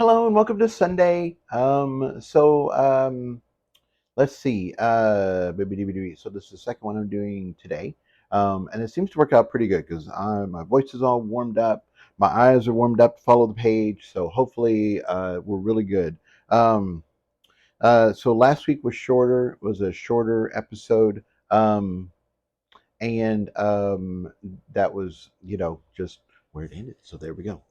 Hello and welcome to Sunday. Let's see. So this is the second one I'm doing today, and it seems to work out pretty good because my voice is all warmed up, my eyes are warmed up to follow the page. So hopefully, we're really good. Um, so last week was a shorter episode. And that was just where it ended. So there we go.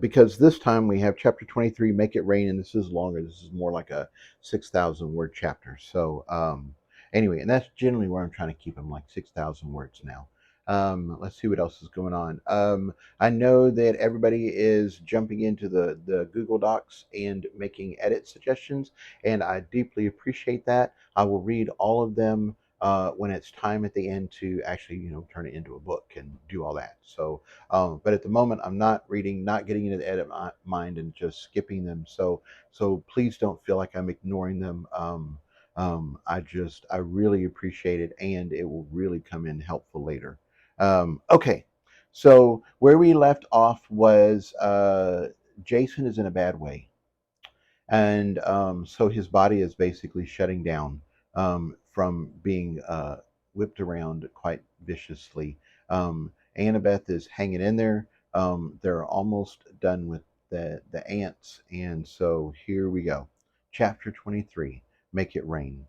Because this time we have chapter 23, Make It Rain, and this is longer. This is more like a 6,000 word chapter. So anyway, and that's generally where I'm trying to keep them, like 6,000 words now. Let's see what else is going on. I know that everybody is jumping into the Google Docs and making edit suggestions, and I deeply appreciate that. I will read all of them when it's time at the end to actually, turn it into a book and do all that. But at the moment, I'm not reading, not getting into the edit mind, and just skipping them. So please don't feel like I'm ignoring them. I really appreciate it, and it will really come in helpful later. Okay, so where we left off was Jason is in a bad way, and so his body is basically shutting down from being whipped around quite viciously. Annabeth is hanging in there. They're almost done with the ants, and so here we go. Chapter 23, Make It Rain.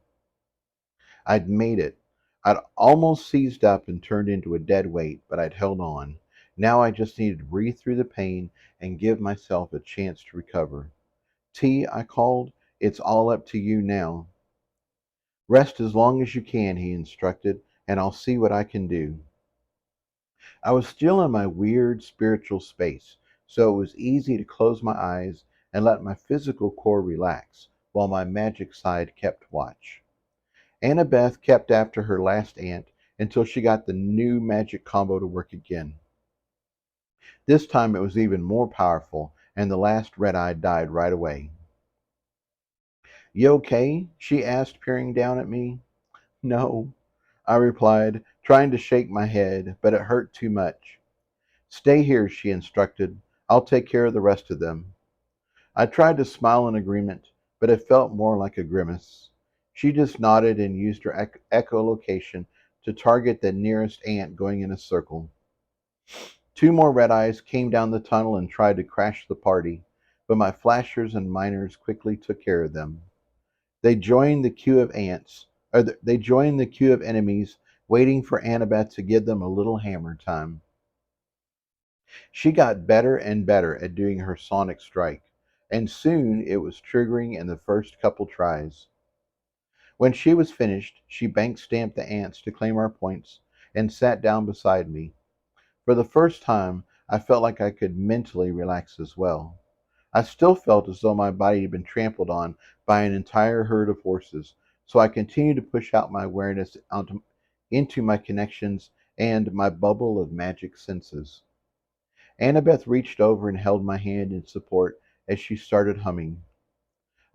I'd made it. I'd almost seized up and turned into a dead weight, but I'd held on. Now I just needed to breathe through the pain and give myself a chance to recover. T, I called. It's all up to you now. Rest as long as you can, he instructed, and I'll see what I can do. I was still in my weird spiritual space, so it was easy to close my eyes and let my physical core relax while my magic side kept watch. Annabeth kept after her last ant until she got the new magic combo to work again. This time it was even more powerful, and the last red eye died right away. You okay? She asked, peering down at me. No, I replied, trying to shake my head, but it hurt too much. Stay here, she instructed. I'll take care of the rest of them. I tried to smile in agreement, but it felt more like a grimace. She just nodded and used her echolocation to target the nearest ant going in a circle. Two more red eyes came down the tunnel and tried to crash the party, but my flashers and miners quickly took care of them. They joined the queue of ants, they joined the queue of enemies, waiting for Annabeth to give them a little hammer time. She got better and better at doing her sonic strike, and soon it was triggering in the first couple tries. When she was finished, she bank stamped the ants to claim our points and sat down beside me. For the first time, I felt like I could mentally relax as well. I still felt as though my body had been trampled on by an entire herd of horses, so I continued to push out my awareness into my connections and my bubble of magic senses. Annabeth reached over and held my hand in support as she started humming.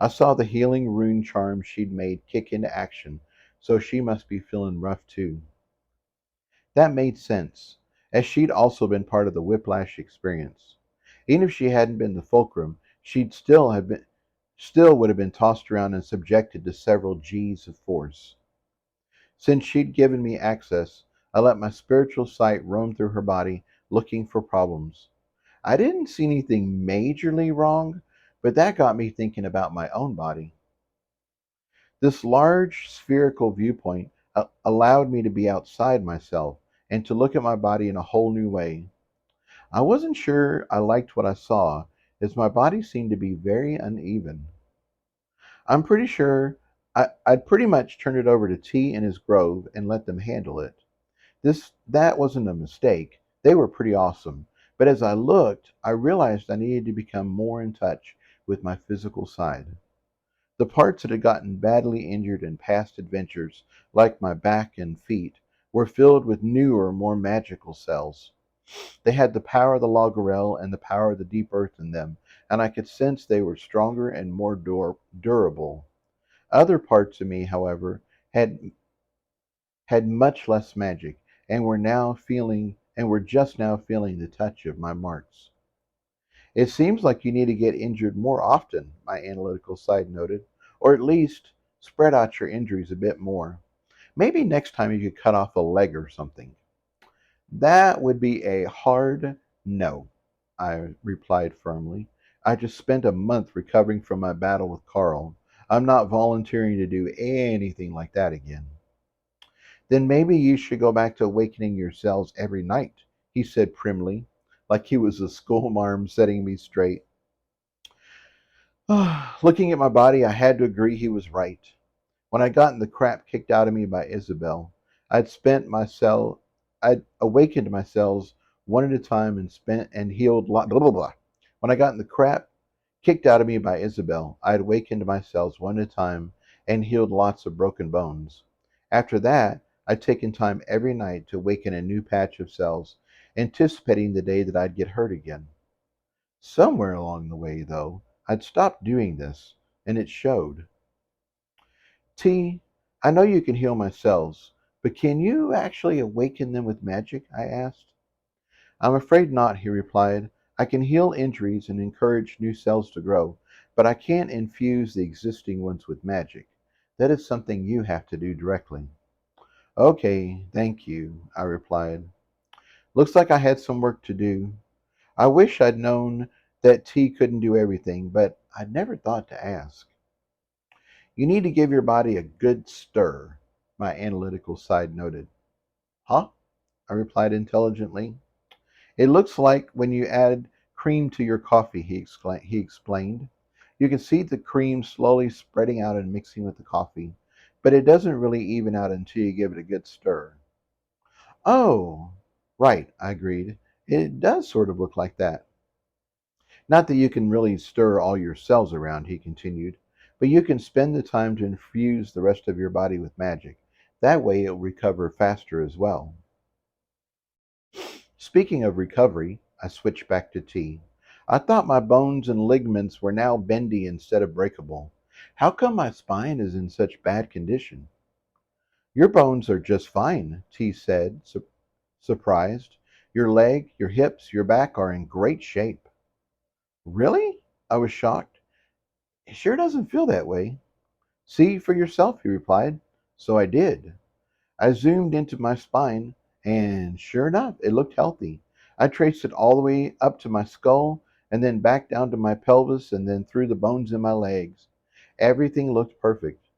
I saw the healing rune charm she'd made kick into action, so she must be feeling rough too. That made sense, as she'd also been part of the whiplash experience. Even if she hadn't been the fulcrum, still would have been tossed around and subjected to several G's of force. Since she'd given me access, I let my spiritual sight roam through her body, looking for problems. I didn't see anything majorly wrong, but that got me thinking about my own body. This large spherical viewpoint allowed me to be outside myself and to look at my body in a whole new way. I wasn't sure I liked what I saw, as my body seemed to be very uneven. I'm pretty sure I'd pretty much turned it over to T and his grove and let them handle it. That wasn't a mistake. They were pretty awesome. But as I looked, I realized I needed to become more in touch with my physical side. The parts that had gotten badly injured in past adventures, like my back and feet, were filled with newer, more magical cells. They had the power of the Lagerel and the power of the deep earth in them, and I could sense they were stronger and more durable. Other parts of me, however, had much less magic, and were just now feeling the touch of my marks. It seems like you need to get injured more often, my analytical side noted, or at least spread out your injuries a bit more. Maybe next time you could cut off a leg or something. That would be a hard no, I replied firmly. I just spent a month recovering from my battle with Carl. I'm not volunteering to do anything like that again. Then maybe you should go back to awakening your cells every night, he said primly, like he was a schoolmarm setting me straight. Looking at my body, I had to agree he was right. When I got the crap kicked out of me by Isabel, I'd spent my cell, I'd awakened my cells one at a time and spent and healed blah blah blah. When I got the crap kicked out of me by Isabel, I'd awakened my cells one at a time and healed lots of broken bones. After that, I'd taken time every night to awaken a new patch of cells, anticipating the day that I'd get hurt again. Somewhere along the way, though, I'd stopped doing this, and it showed. T, I know you can heal my cells, but can you actually awaken them with magic? I asked. I'm afraid not, he replied. I can heal injuries and encourage new cells to grow, but I can't infuse the existing ones with magic. That is something you have to do directly. Okay, thank you, I replied. Looks like I had some work to do. I wish I'd known that T couldn't do everything, but I'd never thought to ask. You need to give your body a good stir, my analytical side noted. Huh? I replied intelligently. It looks like when you add cream to your coffee, he explained. You can see the cream slowly spreading out and mixing with the coffee, but it doesn't really even out until you give it a good stir. Oh, right, I agreed. It does sort of look like that. Not that you can really stir all your cells around, he continued, but you can spend the time to infuse the rest of your body with magic. That way it will recover faster as well. Speaking of recovery, I switched back to tea. I thought my bones and ligaments were now bendy instead of breakable. How come my spine is in such bad condition? Your bones are just fine, T said, surprised. Your leg, your hips, your back are in great shape. Really? I was shocked. It sure doesn't feel that way. See for yourself, he replied. So I did. I zoomed into my spine, and sure enough, it looked healthy. I traced it all the way up to my skull, and then back down to my pelvis, and then through the bones in my legs. Everything looked perfect.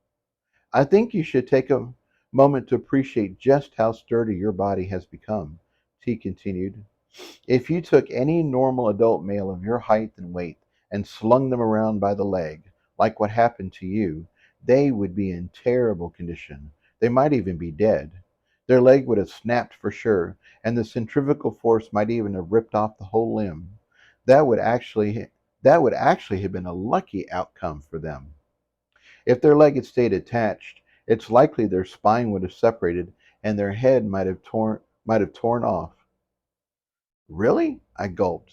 I think you should take a moment to appreciate just how sturdy your body has become, T continued. If you took any normal adult male of your height and weight and slung them around by the leg, like what happened to you, they would be in terrible condition. They might even be dead. Their leg would have snapped for sure, and the centrifugal force might even have ripped off the whole limb. That would actually that would actually have been a lucky outcome for them. If their leg had stayed attached, it's likely their spine would have separated and their head might have torn off. Really? I gulped.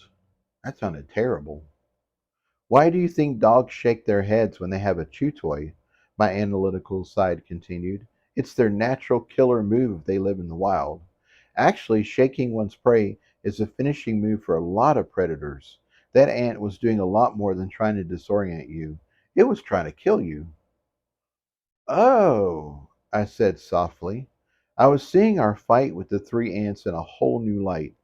That sounded terrible. Why do you think dogs shake their heads when they have a chew toy? My analytical side continued. It's their natural killer move if they live in the wild. Actually, shaking one's prey is a finishing move for a lot of predators. That ant was doing a lot more than trying to disorient you. It was trying to kill you. Oh, I said softly. I was seeing our fight with the three ants in a whole new light.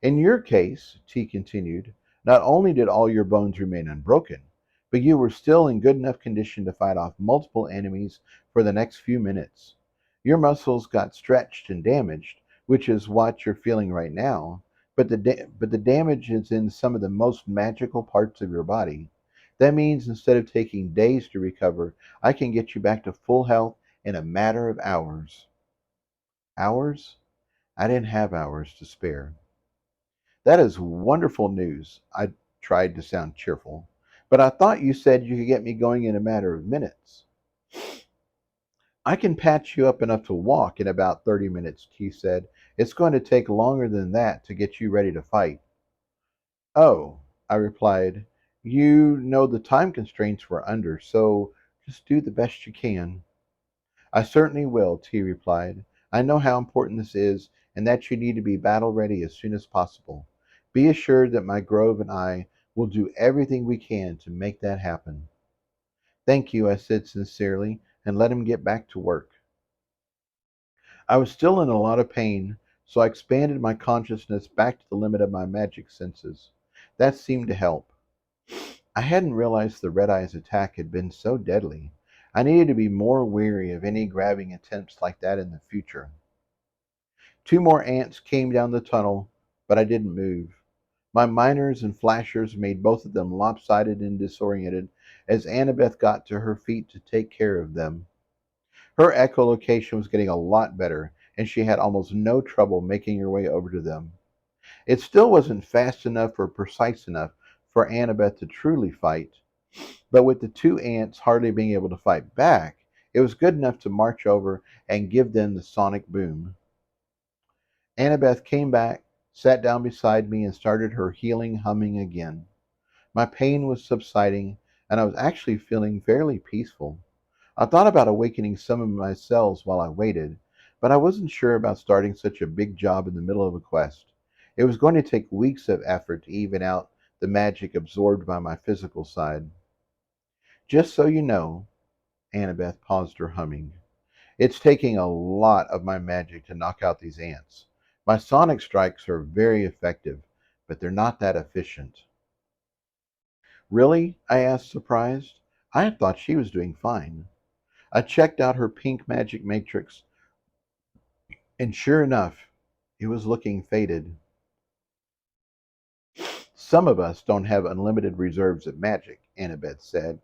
In your case, T continued, not only did all your bones remain unbroken, but you were still in good enough condition to fight off multiple enemies for the next few minutes. Your muscles got stretched and damaged, which is what you're feeling right now, but the damage is in some of the most magical parts of your body. That means instead of taking days to recover, I can get you back to full health in a matter of hours. Hours? I didn't have hours to spare. That is wonderful news. I tried to sound cheerful. But I thought you said you could get me going in a matter of minutes. I can patch you up enough to walk in about 30 minutes, he said. It's going to take longer than that to get you ready to fight. Oh, I replied, you know the time constraints we're under, so just do the best you can. I certainly will, T replied. I know how important this is and that you need to be battle ready as soon as possible. Be assured that my grove and I will do everything we can to make that happen. Thank you, I said sincerely, and let him get back to work. I was still in a lot of pain, so I expanded my consciousness back to the limit of my magic senses. That seemed to help. I hadn't realized the Red Eye's attack had been so deadly. I needed to be more wary of any grabbing attempts like that in the future. Two more ants came down the tunnel, but I didn't move. My miners and flashers made both of them lopsided and disoriented as Annabeth got to her feet to take care of them. Her echolocation was getting a lot better, and she had almost no trouble making her way over to them. It still wasn't fast enough or precise enough for Annabeth to truly fight, but with the two ants hardly being able to fight back, it was good enough to march over and give them the sonic boom. Annabeth came back, sat down beside me, and started her healing humming again. My pain was subsiding, and I was actually feeling fairly peaceful. I thought about awakening some of my cells while I waited, but I wasn't sure about starting such a big job in the middle of a quest. It was going to take weeks of effort to even out the magic absorbed by my physical side. Just so you know, Annabeth paused her humming, it's taking a lot of my magic to knock out these ants. My sonic strikes are very effective, but they're not that efficient. Really? I asked, surprised. I had thought she was doing fine. I checked out her pink magic matrix, and sure enough, it was looking faded. Some of us don't have unlimited reserves of magic, Annabeth said,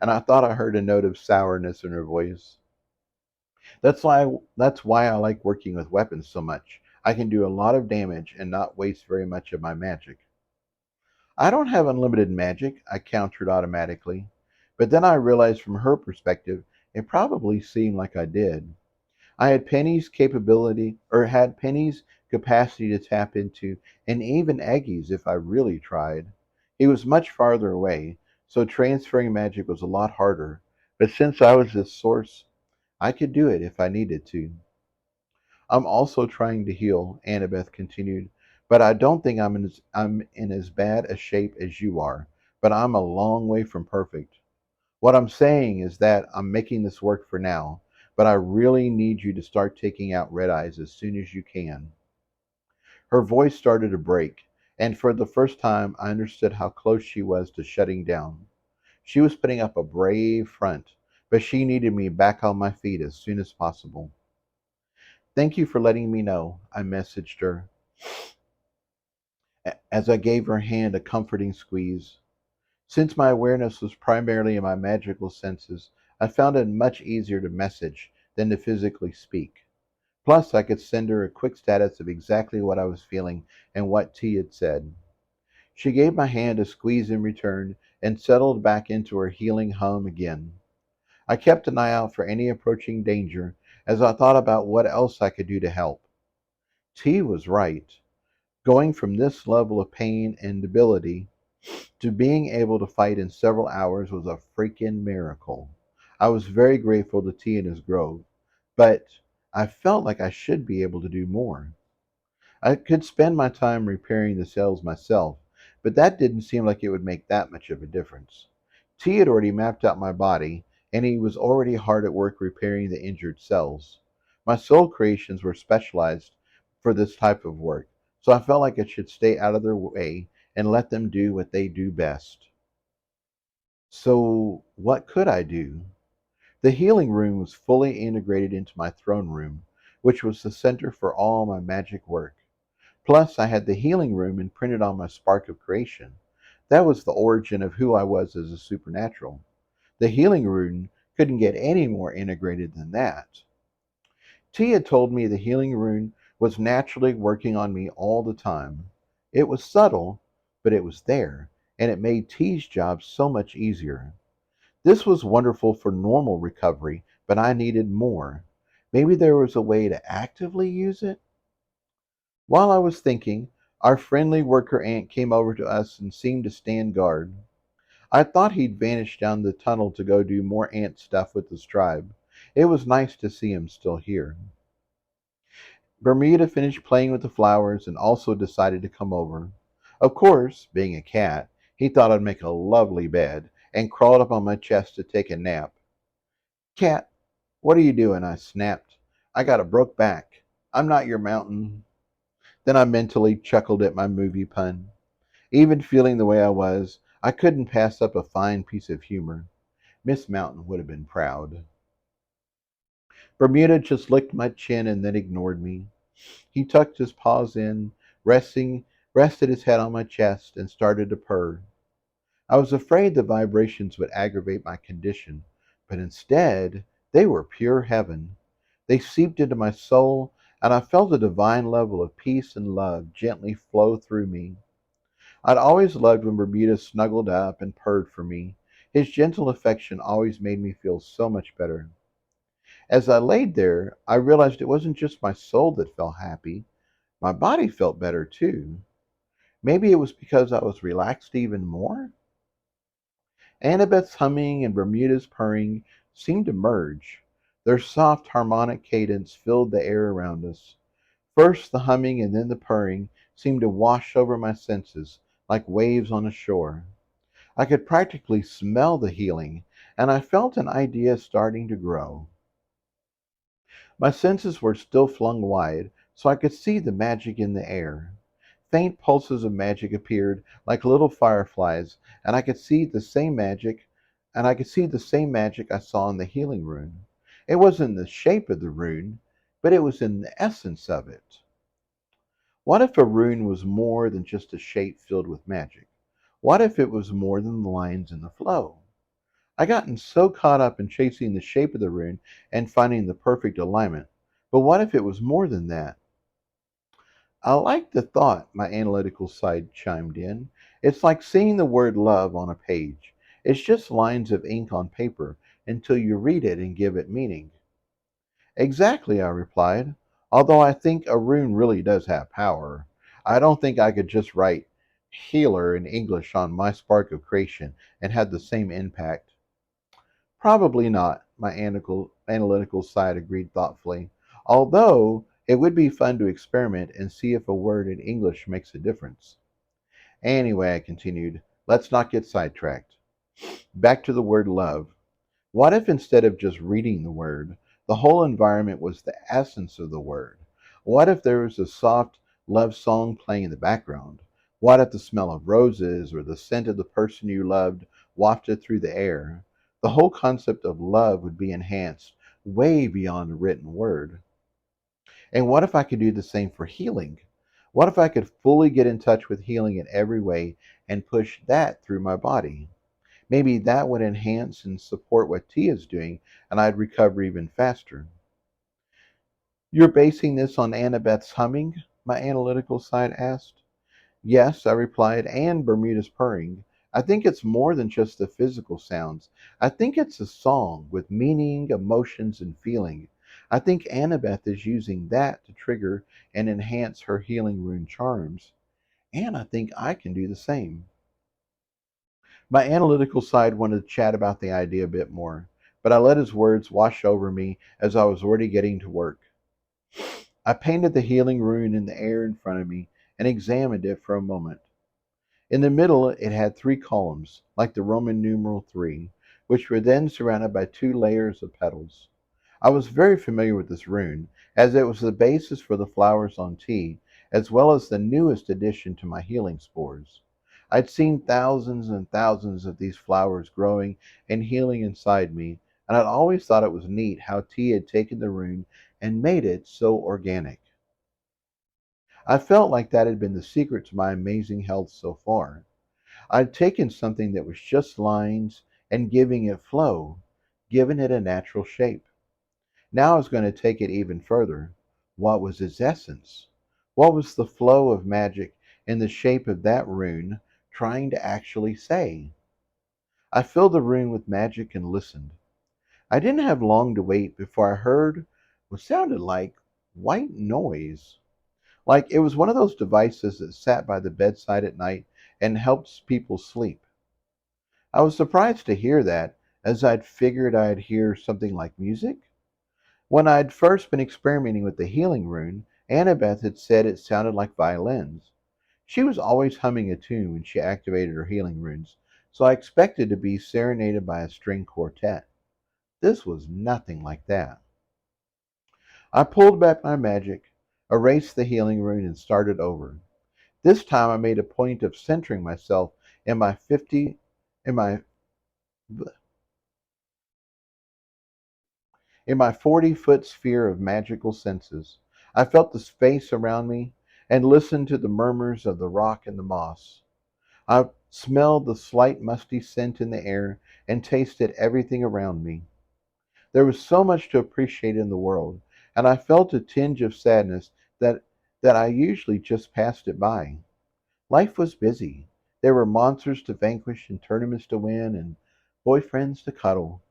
and I thought I heard a note of sourness in her voice. That's why I like working with weapons so much. I can do a lot of damage and not waste very much of my magic. I don't have unlimited magic, I countered automatically, but then I realized from her perspective it probably seemed like I did. I had Penny's capacity to tap into, and even Aggie's if I really tried. He was much farther away, so transferring magic was a lot harder. But since I was his source, I could do it if I needed to. I'm also trying to heal, Annabeth continued, but I don't think I'm in as bad a shape as you are, but I'm a long way from perfect. What I'm saying is that I'm making this work for now, but I really need you to start taking out red eyes as soon as you can. Her voice started to break, and for the first time I understood how close she was to shutting down. She was putting up a brave front, but she needed me back on my feet as soon as possible. Thank you for letting me know, I messaged her as I gave her hand a comforting squeeze. Since my awareness was primarily in my magical senses, I found it much easier to message than to physically speak. Plus, I could send her a quick status of exactly what I was feeling and what T had said. She gave my hand a squeeze in return and settled back into her healing hum again. I kept an eye out for any approaching danger as I thought about what else I could do to help. T was right. Going from this level of pain and debility to being able to fight in several hours was a freaking miracle. I was very grateful to T and his grove, but I felt like I should be able to do more. I could spend my time repairing the cells myself, but that didn't seem like it would make that much of a difference. T had already mapped out my body, and he was already hard at work repairing the injured cells. My soul creations were specialized for this type of work, so I felt like I should stay out of their way and let them do what they do best. So, what could I do? The healing room was fully integrated into my throne room, which was the center for all my magic work. Plus, I had the healing room imprinted on my spark of creation. That was the origin of who I was as a supernatural. The healing rune couldn't get any more integrated than that. T had told me the healing rune was naturally working on me all the time. It was subtle, but it was there, and it made T's job so much easier. This was wonderful for normal recovery, but I needed more. Maybe there was a way to actively use it? While I was thinking, our friendly worker ant came over to us and seemed to stand guard. I thought he'd vanished down the tunnel to go do more ant stuff with his tribe. It was nice to see him still here. Bermuda finished playing with the flowers and also decided to come over. Of course, being a cat, he thought I'd make a lovely bed and crawled up on my chest to take a nap. Cat, what are you doing? I snapped. I got a broke back. I'm not your mountain. Then I mentally chuckled at my movie pun. Even feeling the way I was, I couldn't pass up a fine piece of humor. Miss Mountain would have been proud. Bermuda just licked my chin and then ignored me. He tucked his paws in, resting, rested his head on my chest, and started to purr. I was afraid the vibrations would aggravate my condition, but instead, they were pure heaven. They seeped into my soul, and I felt a divine level of peace and love gently flow through me. I'd always loved when Bermuda snuggled up and purred for me. His gentle affection always made me feel so much better. As I laid there, I realized it wasn't just my soul that felt happy. My body felt better too. Maybe it was because I was relaxed even more? Annabeth's humming and Bermuda's purring seemed to merge. Their soft harmonic cadence filled the air around us. First the humming and then the purring seemed to wash over my senses like waves on a shore. I could practically smell the healing, and I felt an idea starting to grow. My senses were still flung wide, so I could see the magic in the air. Faint pulses of magic appeared like little fireflies, and I could see the same magic I saw in the healing rune. It wasn't in the shape of the rune, but it was in the essence of it. What if a rune was more than just a shape filled with magic? What if it was more than the lines in the flow? I gotten so caught up in chasing the shape of the rune and finding the perfect alignment. But what if it was more than that? I like the thought, my analytical side chimed in. It's like seeing the word love on a page. It's just lines of ink on paper until you read it and give it meaning. Exactly, I replied. Although I think a rune really does have power. I don't think I could just write healer in English on my spark of creation and have the same impact. Probably not, my analytical side agreed thoughtfully. Although it would be fun to experiment and see if a word in English makes a difference. Anyway, I continued, let's not get sidetracked. Back to the word love. What if instead of just reading the word, the whole environment was the essence of the word? What if there was a soft love song playing in the background? What if the smell of roses or the scent of the person you loved wafted through the air? The whole concept of love would be enhanced way beyond the written word. And what if I could do the same for healing? What if I could fully get in touch with healing in every way and push that through my body? Maybe that would enhance and support what Tia's doing, and I'd recover even faster. You're basing this on Annabeth's humming? My analytical side asked. Yes, I replied, and Bermuda's purring. I think it's more than just the physical sounds. I think it's a song with meaning, emotions, and feeling. I think Annabeth is using that to trigger and enhance her healing rune charms. And I think I can do the same. My analytical side wanted to chat about the idea a bit more, but I let his words wash over me as I was already getting to work. I painted the healing rune in the air in front of me and examined it for a moment. In the middle, it had three columns, like the Roman numeral 3, which were then surrounded by two layers of petals. I was very familiar with this rune, as it was the basis for the flowers on tea, as well as the newest addition to my healing spores. I'd seen thousands and thousands of these flowers growing and healing inside me, and I'd always thought it was neat how tea had taken the rune and made it so organic. I felt like that had been the secret to my amazing health so far. I'd taken something that was just lines and giving it flow, giving it a natural shape. Now I was going to take it even further. What was its essence? What was the flow of magic in the shape of that rune trying to actually say? I filled the room with magic and listened. I didn't have long to wait before I heard what sounded like white noise. Like it was one of those devices that sat by the bedside at night and helped people sleep. I was surprised to hear that, as I'd figured I'd hear something like music. When I'd first been experimenting with the healing rune, Annabeth had said it sounded like violins. She was always humming a tune when she activated her healing runes, so I expected to be serenaded by a string quartet. This was nothing like that. I pulled back my magic, erased the healing rune, and started over. This time I made a point of centering myself in my 50 in my in my 40-foot sphere of magical senses. I felt the space around me and listened to the murmurs of the rock and the moss. I smelled the slight musty scent in the air and tasted everything around me. There was so much to appreciate in the world, and I felt a tinge of sadness that I usually just passed it by. Life was busy. There were monsters to vanquish and tournaments to win and boyfriends to cuddle.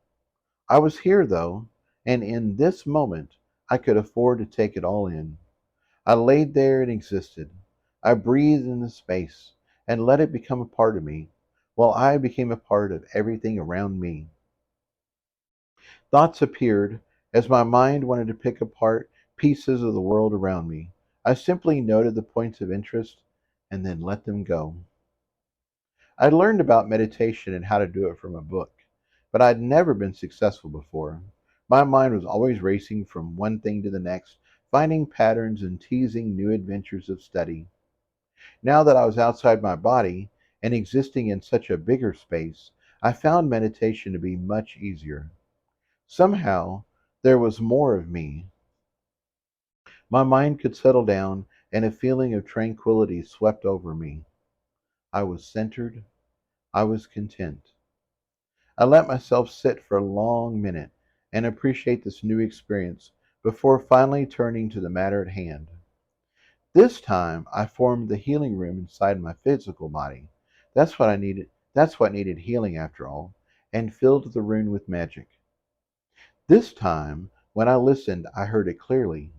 I was here, though, and in this moment I could afford to take it all in. I laid there and existed. I breathed in the space and let it become a part of me, while I became a part of everything around me. Thoughts appeared as my mind wanted to pick apart pieces of the world around me. I simply noted the points of interest and then let them go. I'd learned about meditation and how to do it from a book, but I'd never been successful before. My mind was always racing from one thing to the next, finding patterns and teasing new adventures of study. Now that I was outside my body and existing in such a bigger space, I found meditation to be much easier. Somehow, there was more of me. My mind could settle down, and a feeling of tranquility swept over me. I was centered. I was content. I let myself sit for a long minute and appreciate this new experience before finally turning to the matter at hand. This time, I formed the healing room inside my physical body. That's what I needed. That's what needed healing after all, and filled the room with magic. This time, when I listened, I heard it clearly.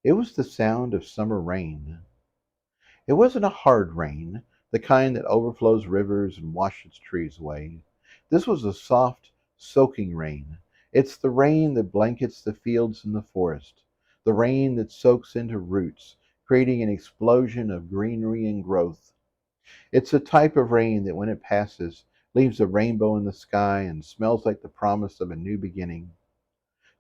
It was the sound of summer rain. It wasn't a hard rain, the kind that overflows rivers and washes trees away. This was a soft, soaking rain. It's the rain that blankets the fields and the forest, the rain that soaks into roots, creating an explosion of greenery and growth. It's a type of rain that, when it passes, leaves a rainbow in the sky and smells like the promise of a new beginning.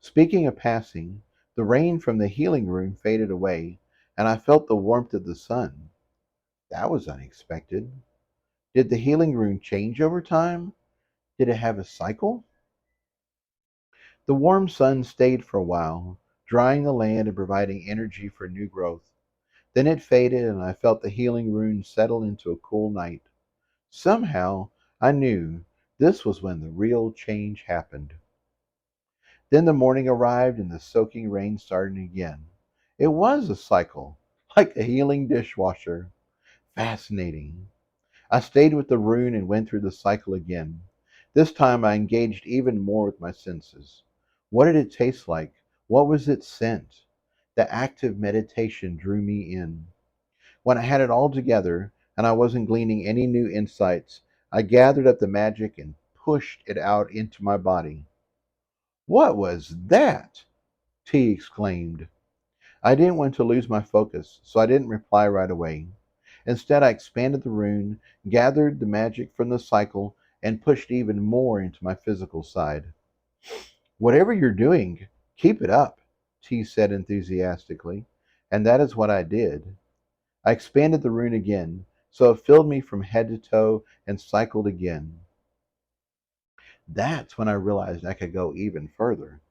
Speaking of passing, the rain from the healing room faded away, and I felt the warmth of the sun. That was unexpected. Did the healing rune change over time? Did it have a cycle? The warm sun stayed for a while, drying the land and providing energy for new growth. Then it faded, and I felt the healing rune settle into a cool night. Somehow, I knew this was when the real change happened. Then the morning arrived, and the soaking rain started again. It was a cycle, like a healing dishwasher. Fascinating. I stayed with the rune and went through the cycle again. This time I engaged even more with my senses. What did it taste like? What was its scent? The active meditation drew me in. When I had it all together and I wasn't gleaning any new insights, I gathered up the magic and pushed it out into my body. What was that? T exclaimed. I didn't want to lose my focus, so I didn't reply right away. Instead, I expanded the rune, gathered the magic from the cycle, and pushed even more into my physical side. Whatever you're doing, keep it up, T said enthusiastically, and that is what I did. I expanded the rune again, so it filled me from head to toe and cycled again. That's when I realized I could go even further.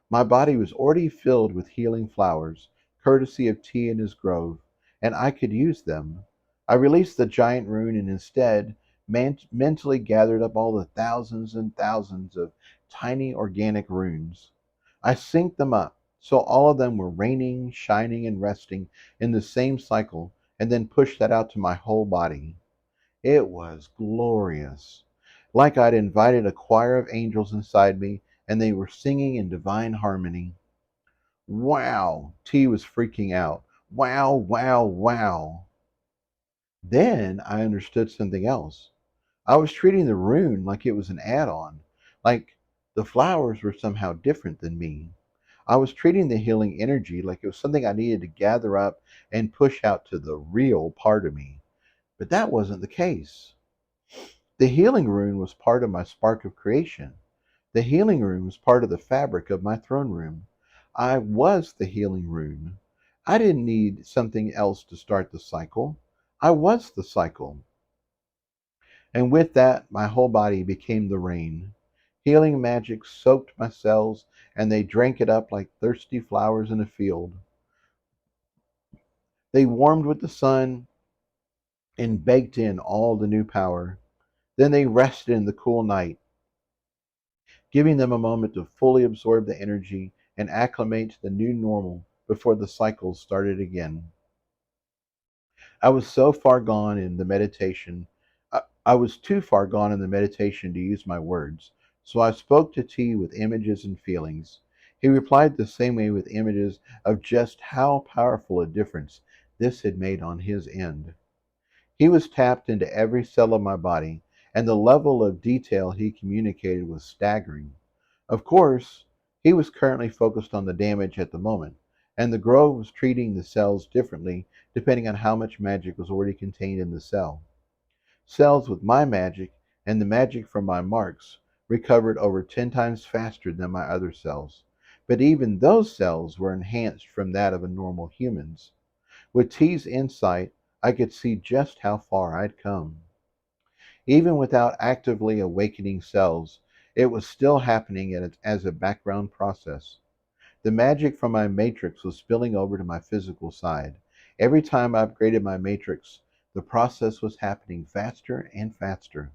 My body was already filled with healing flowers, courtesy of T and his grove, and I could use them. I released the giant rune and instead mentally gathered up all the thousands and thousands of tiny organic runes. I synced them up so all of them were raining, shining, and resting in the same cycle, and then pushed that out to my whole body. It was glorious. Like I'd invited a choir of angels inside me, and they were singing in divine harmony. Wow! T was freaking out. Wow, wow, wow. Then I understood something else. I was treating the rune like it was an add on, like the flowers were somehow different than me. I was treating the healing energy like it was something I needed to gather up and push out to the real part of me. But that wasn't the case. The healing rune was part of my spark of creation. The healing rune was part of the fabric of my throne room. I was the healing rune. I didn't need something else to start the cycle. I was the cycle. And with that, my whole body became the rain. Healing magic soaked my cells, and they drank it up like thirsty flowers in a field. They warmed with the sun and baked in all the new power. Then they rested in the cool night, giving them a moment to fully absorb the energy and acclimate to the new normal before the cycles started again. I was so far gone in the meditation. I was too far gone in the meditation to use my words, so I spoke to T with images and feelings. He replied the same way with images of just how powerful a difference this had made on his end. He was tapped into every cell of my body, and the level of detail he communicated was staggering. Of course, he was currently focused on the damage at the moment, and the Grove was treating the cells differently depending on how much magic was already contained in the cell. Cells with my magic and the magic from my marks recovered over 10 times faster than my other cells, but even those cells were enhanced from that of a normal human's. With T's insight, I could see just how far I'd come. Even without actively awakening cells, it was still happening as a background process. The magic from my matrix was spilling over to my physical side. Every time I upgraded my matrix, the process was happening faster and faster.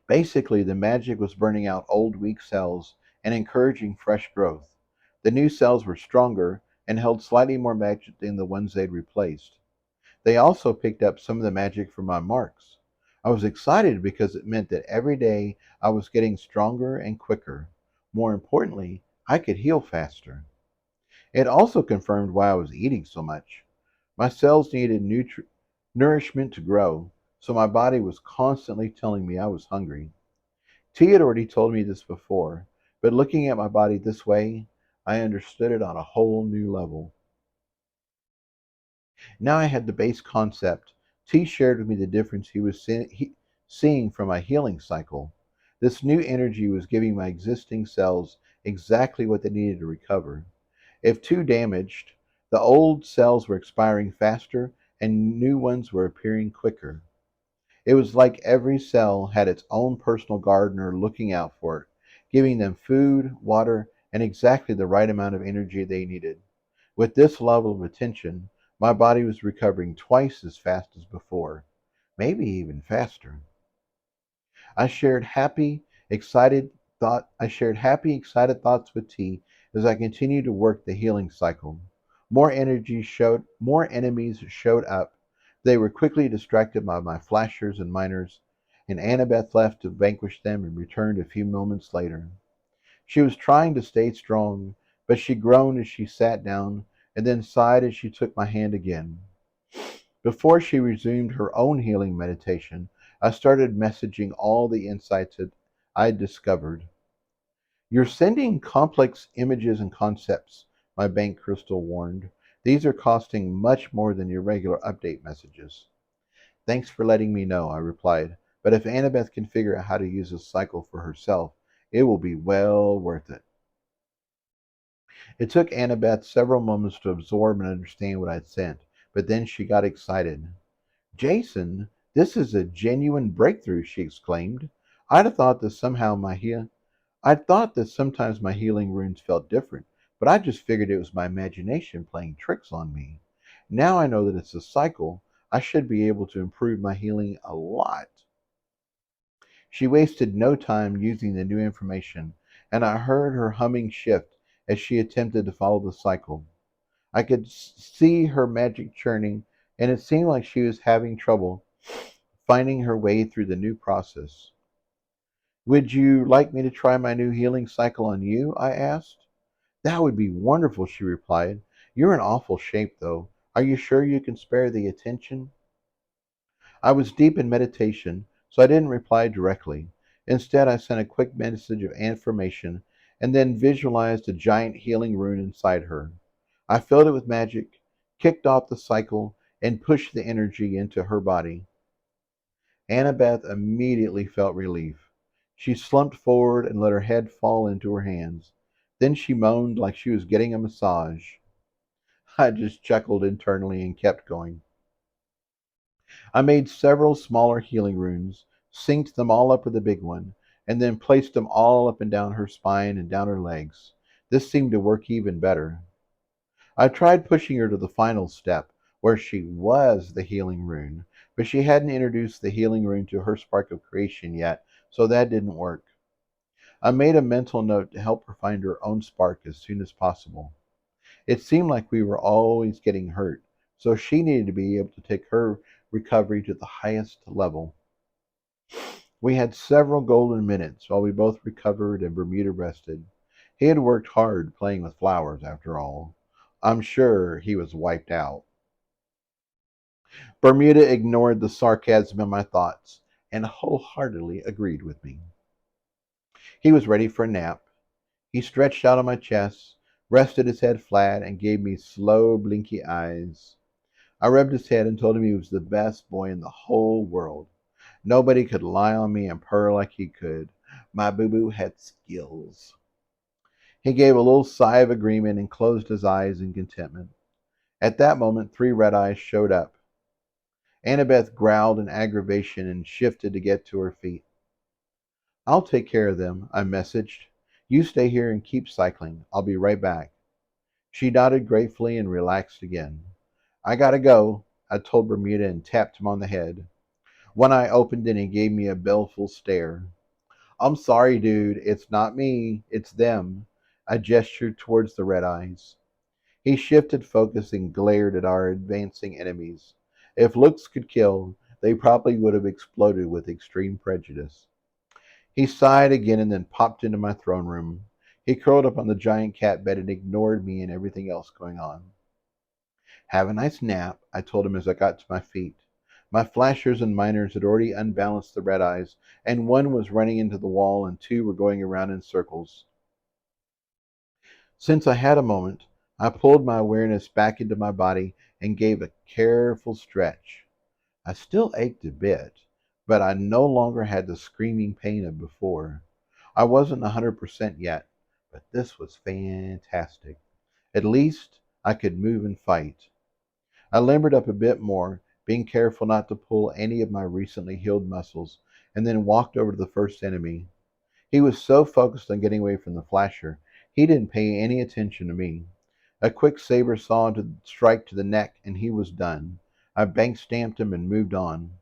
Basically, the magic was burning out old weak cells and encouraging fresh growth. The new cells were stronger and held slightly more magic than the ones they'd replaced. They also picked up some of the magic from my marks. I was excited because it meant that every day I was getting stronger and quicker. More importantly, I could heal faster. It also confirmed why I was eating so much. My cells needed nourishment to grow, so my body was constantly telling me I was hungry. T had already told me this before, but looking at my body this way, I understood it on a whole new level. Now I had the base concept. T shared with me the difference he was seeing from my healing cycle. This new energy was giving my existing cells exactly what they needed to recover. If too damaged, the old cells were expiring faster and new ones were appearing quicker. It was like every cell had its own personal gardener looking out for it, giving them food, water, and exactly the right amount of energy they needed. With this level of attention, my body was recovering twice as fast as before, maybe even faster. I shared happy, excited thoughts with T as I continued to work the healing cycle. More enemies showed up. They were quickly distracted by my flashers and miners, and Annabeth left to vanquish them and returned a few moments later. She was trying to stay strong, but she groaned as she sat down and then sighed as she took my hand again. Before she resumed her own healing meditation, I started messaging all the insights that I'd discovered. You're sending complex images and concepts, my bank crystal warned. These are costing much more than your regular update messages. Thanks for letting me know, I replied. But if Annabeth can figure out how to use this cycle for herself, it will be well worth it. It took Annabeth several moments to absorb and understand what I'd sent, but then she got excited. Jason, this is a genuine breakthrough, she exclaimed. I'd have thought that somehow my heal I'd thought that sometimes my healing runes felt different, but I just figured it was my imagination playing tricks on me. Now I know that it's a cycle. I should be able to improve my healing a lot. She wasted no time using the new information, and I heard her humming shift as she attempted to follow the cycle. I could see her magic churning, and it seemed like she was having trouble finding her way through the new process. Would you like me to try my new healing cycle on you? I asked. That would be wonderful, she replied. You're in awful shape, though. Are you sure you can spare the attention? I was deep in meditation, so I didn't reply directly. Instead, I sent a quick message of affirmation and then visualized a giant healing rune inside her. I filled it with magic, kicked off the cycle, and pushed the energy into her body. Annabeth immediately felt relief. She slumped forward and let her head fall into her hands. Then she moaned like she was getting a massage. I just chuckled internally and kept going. I made several smaller healing runes, synced them all up with the big one, and then placed them all up and down her spine and down her legs. This seemed to work even better. I tried pushing her to the final step, where she was the healing rune, but she hadn't introduced the healing rune to her spark of creation yet, so that didn't work. I made a mental note to help her find her own spark as soon as possible. It seemed like we were always getting hurt, so she needed to be able to take her recovery to the highest level. We had several golden minutes while we both recovered and Bermuda rested. He had worked hard playing with flowers, after all. I'm sure he was wiped out. Bermuda ignored the sarcasm in my thoughts and wholeheartedly agreed with me. He was ready for a nap. He stretched out on my chest, rested his head flat, and gave me slow, blinky eyes. I rubbed his head and told him he was the best boy in the whole world. Nobody could lie on me and purr like he could. My boo boo had skills. He gave a little sigh of agreement and closed his eyes in contentment. At that moment, three red eyes showed up. Annabeth growled in aggravation and shifted to get to her feet. I'll take care of them, I messaged. You stay here and keep cycling. I'll be right back. She nodded gratefully and relaxed again. I gotta go, I told Bermuda and tapped him on the head. One eye opened and he gave me a baleful stare. I'm sorry, dude. It's not me. It's them. I gestured towards the red eyes. He shifted focus and glared at our advancing enemies. If looks could kill, they probably would have exploded with extreme prejudice. He sighed again and then popped into my throne room. He curled up on the giant cat bed and ignored me and everything else going on. Have a nice nap, I told him as I got to my feet. My flashers and miners had already unbalanced the red eyes, and one was running into the wall and two were going around in circles. Since I had a moment, I pulled my awareness back into my body and gave a careful stretch. I still ached a bit, but I no longer had the screaming pain of before. I wasn't 100% yet, but this was fantastic. At least I could move and fight. I limbered up a bit more, being careful not to pull any of my recently healed muscles, and then walked over to the first enemy. He was so focused on getting away from the flasher, he didn't pay any attention to me. A quick saber saw to strike to the neck, and he was done. I bank stamped him and moved on.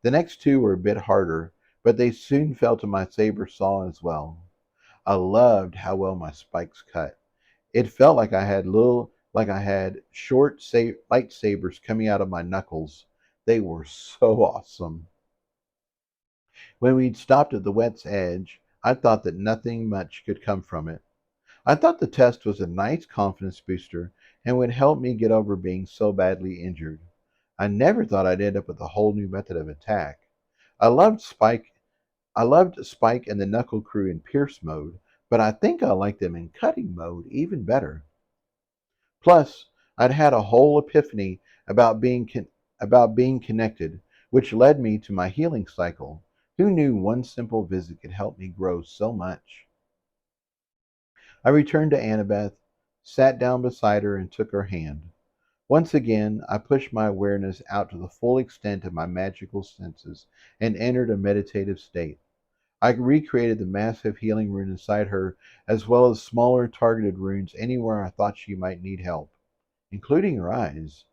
The next two were a bit harder, but they soon fell to my saber saw as well. I loved how well my spikes cut. It felt like I had short lightsabers coming out of my knuckles. They were so awesome. When we'd stopped at the wet's edge, I thought that nothing much could come from it. I thought the test was a nice confidence booster and would help me get over being so badly injured. I never thought I'd end up with a whole new method of attack. I loved Spike I loved Spike and the Knuckle crew in Pierce mode, but I think I liked them in cutting mode even better. Plus, I'd had a whole epiphany about being connected, which led me to my healing cycle. Who knew one simple visit could help me grow so much? I returned to Annabeth, sat down beside her, and took her hand. Once again, I pushed my awareness out to the full extent of my magical senses and entered a meditative state. I recreated the massive healing rune inside her, as well as smaller targeted runes anywhere I thought she might need help, including her eyes.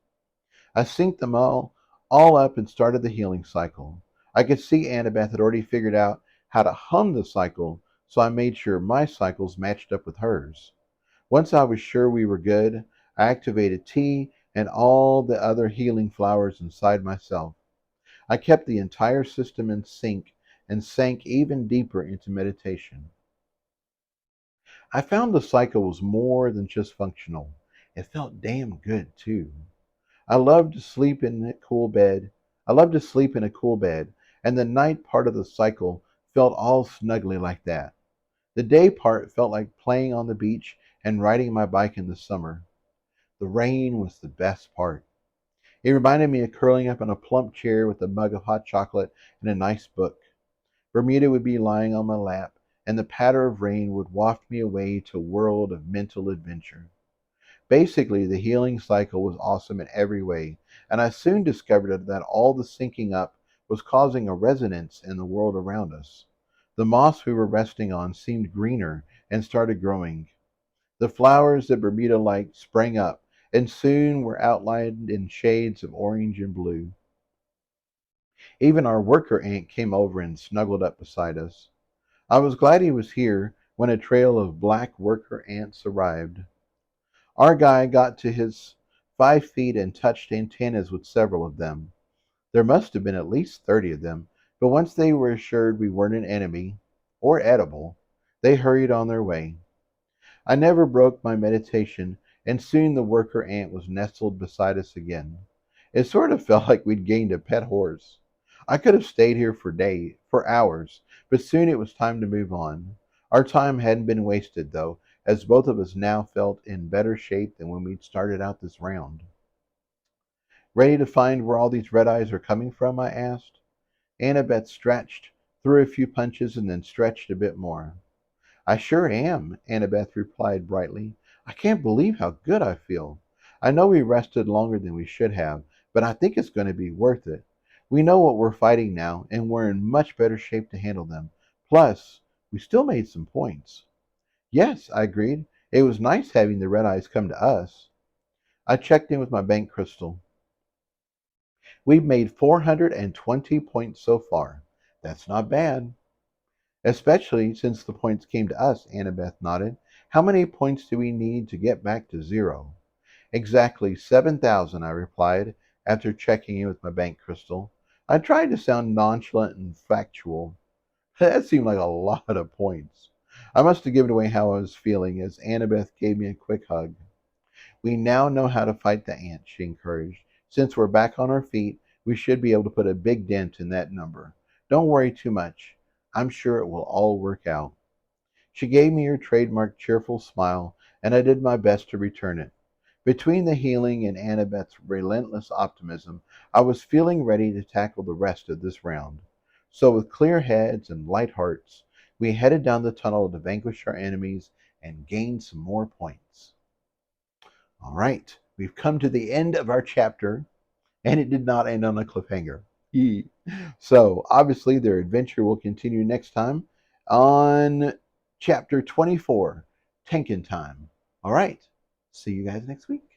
I synced them all up and started the healing cycle. I could see Annabeth had already figured out how to hum the cycle, so I made sure my cycles matched up with hers. Once I was sure we were good, I activated tea and all the other healing flowers inside myself. I kept the entire system in sync and sank even deeper into meditation. I found the cycle was more than just functional. It felt damn good, too. I loved to sleep in a cool bed. I loved to sleep in a cool bed, and the night part of the cycle felt all snuggly like that. The day part felt like playing on the beach and riding my bike in the summer. The rain was the best part. It reminded me of curling up in a plump chair with a mug of hot chocolate and a nice book. Bermuda would be lying on my lap, and the patter of rain would waft me away to a world of mental adventure. Basically, the healing cycle was awesome in every way, and I soon discovered that all the syncing up was causing a resonance in the world around us. The moss we were resting on seemed greener and started growing. The flowers that Bermuda liked sprang up, and soon were outlined in shades of orange and blue. Even our worker ant came over and snuggled up beside us. I was glad he was here when a trail of black worker ants arrived. Our guy got to his 5 feet and touched antennas with several of them. There must have been at least 30 of them, but once they were assured we weren't an enemy, or edible, they hurried on their way. I never broke my meditation, and soon the worker ant was nestled beside us again. It sort of felt like we'd gained a pet horse. I could have stayed here for hours, but soon it was time to move on. Our time hadn't been wasted, though, as both of us now felt in better shape than when we'd started out this round. Ready to find where all these red eyes are coming from? I asked. Annabeth stretched, threw a few punches, and then stretched a bit more. I sure am, Annabeth replied brightly. I can't believe how good I feel. I know we rested longer than we should have, but I think it's going to be worth it. We know what we're fighting now, and we're in much better shape to handle them. Plus, we still made some points. Yes, I agreed. It was nice having the red eyes come to us. I checked in with my bank crystal. We've made 420 points so far. That's not bad. Especially since the points came to us, Annabeth nodded. How many points do we need to get back to zero? Exactly 7,000, I replied, after checking in with my bank crystal. I tried to sound nonchalant and factual. That seemed like a lot of points. I must have given away how I was feeling as Annabeth gave me a quick hug. We now know how to fight the ants, she encouraged. Since we're back on our feet, we should be able to put a big dent in that number. Don't worry too much. I'm sure it will all work out. She gave me her trademark cheerful smile, and I did my best to return it. Between the healing and Annabeth's relentless optimism, I was feeling ready to tackle the rest of this round. So, with clear heads and light hearts, we headed down the tunnel to vanquish our enemies and gain some more points. All right, we've come to the end of our chapter, and it did not end on a cliffhanger. So, obviously, their adventure will continue next time on chapter 24, Tenkin Time. All right, see you guys next week.